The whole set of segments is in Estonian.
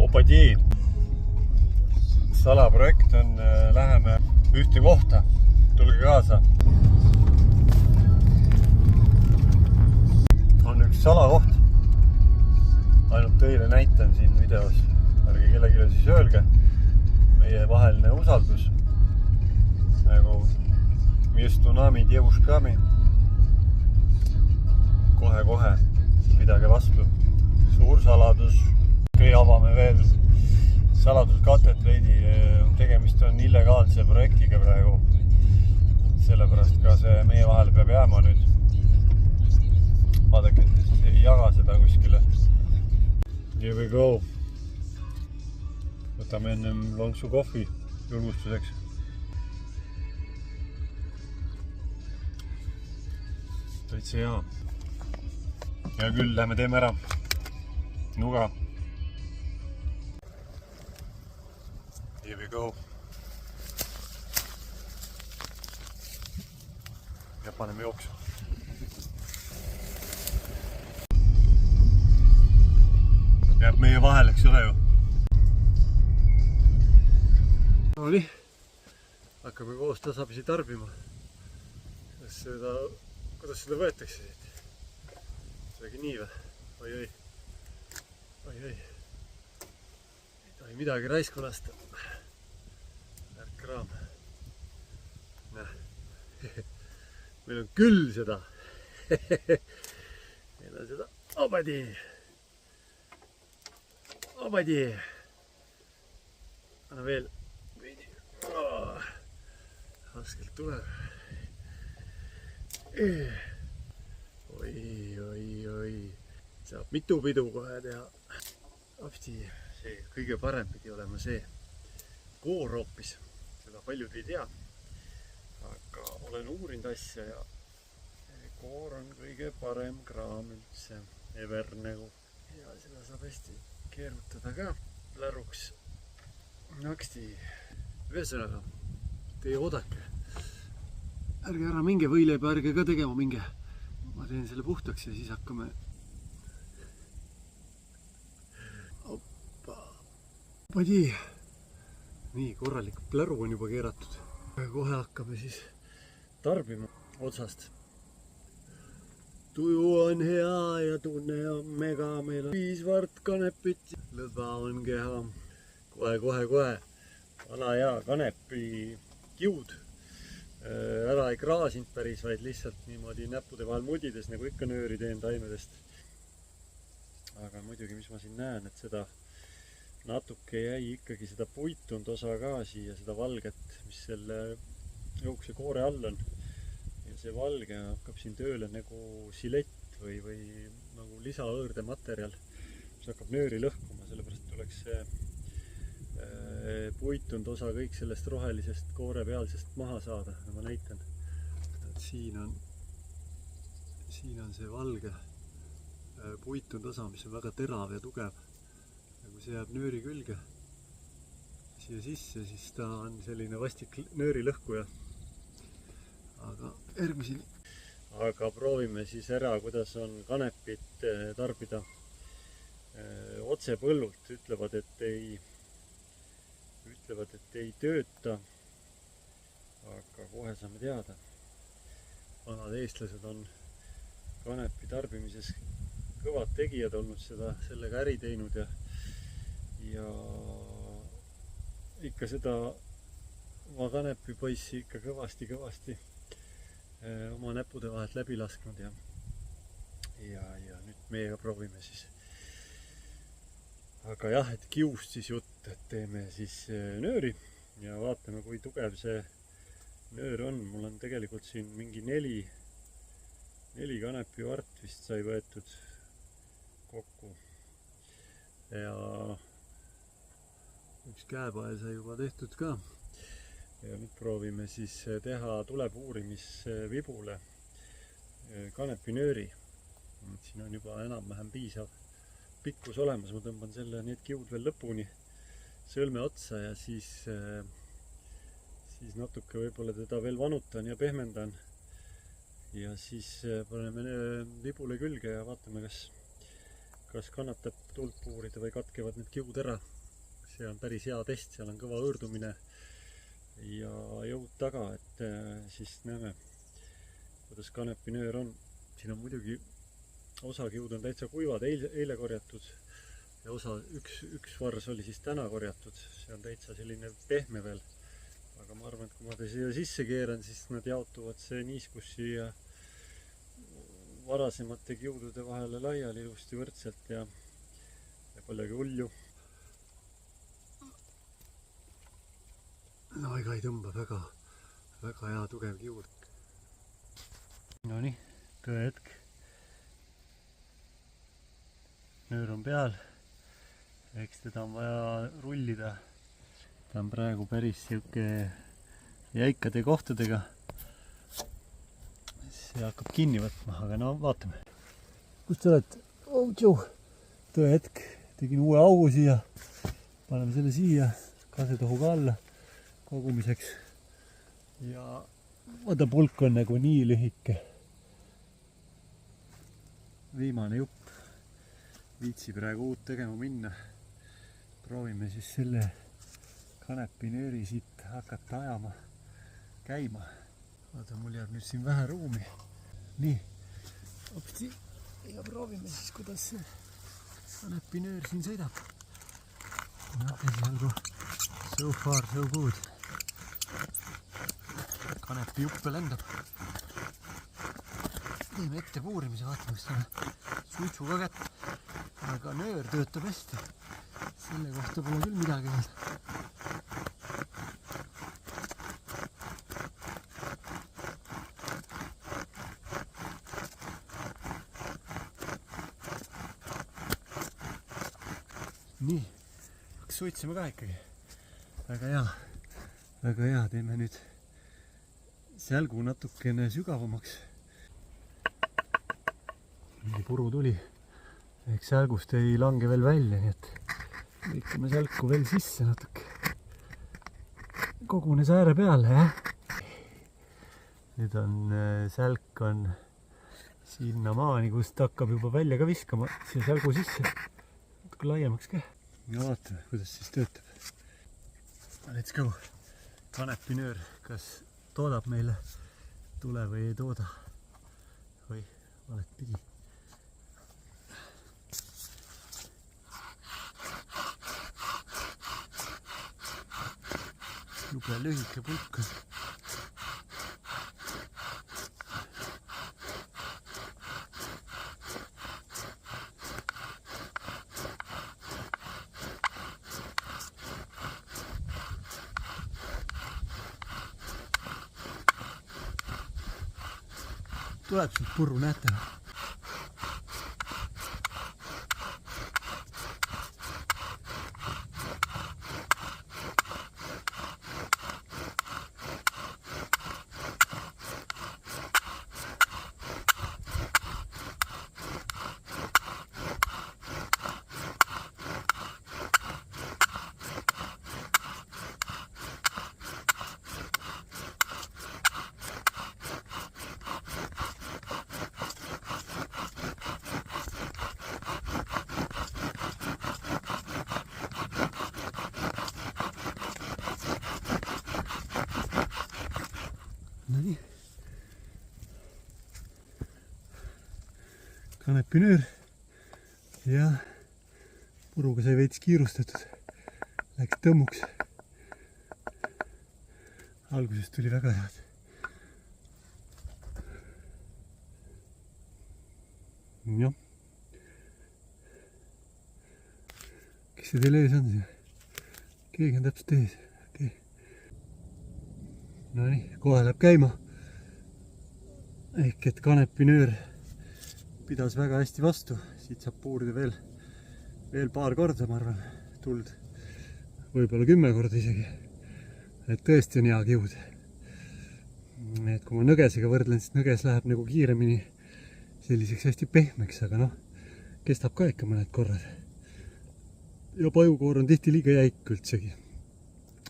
Opadi salaprojekt on, läheme ühte kohta, tulge kaasa. On üks salakoht, ainult teile näitan siin videos, ärge kellelegi siis öelge, meie vaheline usaldus, nagu между нами девушками, kohe-kohe, pidage vastu, suur saladus. Okei, avame veel saladuskatet veidi, tegemist on illegaalse projektiga praegu, sellepärast ka see meie vahele peab jääma nüüd. Vaadake, et siis ei jaga seda kuskile. Here we go. Võtame ennem lonksu kohvi julgustuseks. Täitsa hea. Ja küll, lähme teeme ära. Nuga. Here we go. Ja paneme jooksu. Jääb meie vahel, eks ole ju. No nii, hakkame koos tasapisi tarbima. Kuidas seda võetakse siit? Sedagi nii või? Oi-oi. Oi-oi. Ei tohi midagi raisku lasta. Värk raam. Näh. Meil on küll seda. Meil on seda. Opadi. Opadi. Anna veel. Raskelt tuleb. Oi. Saab mitu pidu kohe teha. Apsti, see kõige parem pidi olema see koor hoopis. Seda paljud ei tea. Aga olen uurinud asja ja koor on kõige parem kraam üldse. Ever nagu. Ja seda saab hästi keerutada ka läruks. Naksti. Ühesõnaga, teie oodake. Ärge ära minge võileiba, ärge ka tegema minge. Ma teen selle puhtaks ja siis hakkame. Opadi. Nii, korralik pläru on juba keeratud. Kohe hakkame siis tarbima otsast. Tuju on hea ja tunne on mega. Meil on 5 vart kanepit. Lõdva on keha. Kohe. Vana hea kanepi kiud. Ära ei kraasinud päris, vaid lihtsalt niimoodi näppude vahel mudides, nagu ikka nööri teen taimedest. Aga muidugi, mis ma siin näen, et seda natuke jäi ikkagi seda puitunud osa ka siia, seda valget, mis selle jookse koore all on. Ja see valge hakkab siin tööle nagu silett või nagu lisaõõrde materjal, mis hakkab nööri lõhkuma, sellepärast tuleks see puitunud osa kõik sellest rohelisest koore pealsest maha saada. Ma näitan, et siin on see valge puitunud osa, mis on väga terav ja tugev. Ja kui see jääb nööri külge siia sisse, siis ta on selline vastik nööri lõhkuja. Aga proovime siis ära, kuidas on kanepit tarbida otse põllult. Ütlevad, et ei tööta, aga kohe saame teada. Vanad eestlased on kanepi tarbimises kõvad tegijad olnud, sellega äri teinud ja ikka seda oma kanepipoissi ikka kõvasti oma näppude vahelt läbi lasknud ja nüüd meiega proovime siis. Aga jah, et kiust siis jutt, et teeme siis nööri ja vaatame, kui tugev see nöör on. Mul on tegelikult siin mingi 4 kanepi vart vist sai võetud kokku. Ja üks käepael sai juba tehtud ka. Ja nüüd proovime siis teha tulepuurimisvibule kanepinööri. Siin on juba enam-vähem piisav pikkus olemas, ma tõmban need kiud veel lõpuni sõlme otsa ja siis natuke võib-olla teda veel vanutan ja pehmendan ja siis paneme vibule külge ja vaatame, kas kannatab tuld puurida või katkevad need kiud ära. See on päris hea test, seal on kõva hõõrdumine ja jõud taga, et siis näeme, kuidas kanepinöör on. Siin on muidugi osa kiud on täitsa kuivad, eile korjatud ja osa, üks vars oli siis täna korjatud. See on täitsa selline pehme veel. Aga ma arvan, et kui ma ta siia sisse keeran, siis nad jaotuvad see niiskus siia varasemate kiudude vahele laiali ilusti võrdselt ja polegi hullu. No ega ei tõmba väga hea tugev kiud. Nonii, tõe hetk. Nöör on peal. Eks teda on vaja rullida. Ta on praegu päris siuke jäikade kohtadega. See hakkab kinni võtma, aga no vaatame. Kus sa oled? Tõe hetk. Tegin uue augu siia. Paneme selle siia. Kasetohuga alla kogumiseks. Ja vaata, pulk on nagu nii lühike. Viimane jupp. Viitsi praegu uut tegema minna. Proovime siis selle kanepinööri siit hakata ajama, käima. Vaata, mul jääb nüüd siin vähe ruumi. Nii. Opsti. Ja proovime siis, kuidas see kanepinöör siin sõidab. Esialgu so far so good. Kanepi juppe lendab. Teeme ette puurimise, vaatame, kas selle suitsuga kätt. Aga nöör töötab hästi. Selle kohta pole küll midagi veel. Nii, suitsime ka ikkagi. Väga hea, teeme nüüd sälgu natukene sügavamaks. Mingi puru tuli. Ehk sälgust ei lange veel välja, nii et lõikame sälku veel sisse natuke. Kogunes ääre peale, jah? Nüüd on sälk on sinna maani, kust hakkab juba välja ka viskama siia sälgu sisse. Natuke laiemaks ka. Ja vaatame, kuidas siis töötab. Let's go. Kanepinöör, kas toodab meile tule või ei tooda? Või valet pidi. Jube lühike pulk. Tuleb sealt purru, näete? Nonii. Kanepinöör ja puruga sai veits kiirustatud. Läks tõmmuks. Algusest tuli väga head. Jah. Kes see teil ees on siin? Keegi on täpselt ees. Okay. No nii, kohe läheb käima. Ehk et kanepinöör pidas väga hästi vastu. Siit saab puurida veel paar korda, ma arvan, tuld. Võib-olla 10 korda isegi. Et tõesti on hea kiud. Et kui ma nõgesega võrdlen, siis nõges läheb nagu kiiremini selliseks hästi pehmeks, aga noh, kestab ka ikka mõned korrad. Ja pajukoor on tihti liiga jäik üldsegi.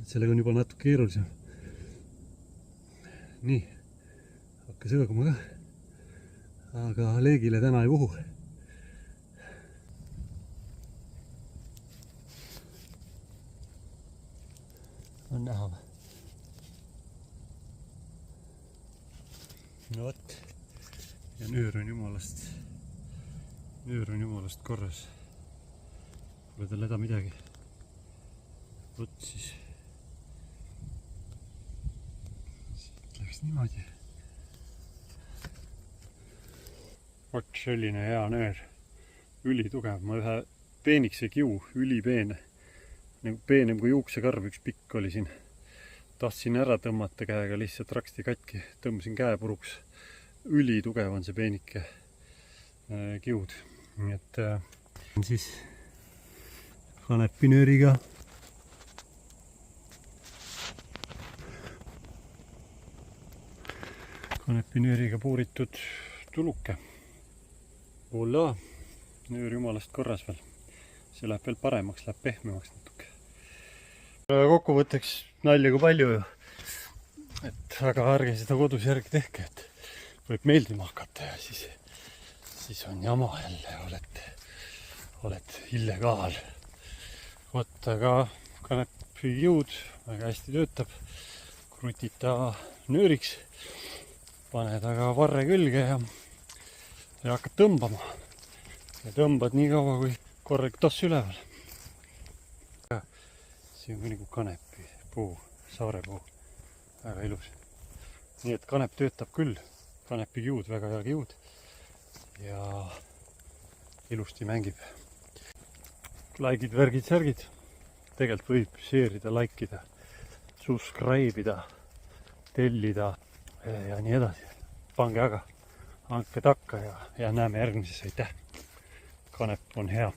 Sellega on juba natuke keerulisem. Nii, hakka sõõguma ka. Aga leegile täna ei puhu. on näha või? No vot. Ja nöör on jumalast korras. Pole tal häda midagi. Vot siis. Siit läks niimoodi. Vot selline hea nöör. Ülitugev. Ma ühe peenikse kiu, ülipeene. Nagu peenem kui juuksekarv, üks pikk oli siin. Tahtsin ära tõmmata käega, lihtsalt raksti katki. Tõmbasin käe puruks. Ülitugev on see peenike kiud. Nii et on siis kanepinööriga puuritud tuluke. Olla, nöör jumalast korras veel. See läheb veel paremaks, läheb pehmemaks natuke. Kokkuvõtteks nalja kui palju ju. Et aga ärge seda kodus järgi tehke, et võib meeldima hakata ja siis on jama jälle, oled illegaal. Vot, aga kanepikiud väga hästi töötab. Krutid ta nööriks, pane ta ka varre külge ja hakkad tõmbama. Ja tõmbad nii kaua, kui korralik toss üleval. See on nagu kanepipuu, saarepuu. Väga ilus. Nii et kanep töötab küll. Kanepikiud, väga hea kiud. Ja ilusti mängib. Like'id, värgid, särgid. Tegelikult võib share'ida, like'ida, subscribe'ida, tellida ja nii edasi. Pange aga, andke takka ja näeme järgmises. Aitäh! Kanep on hea.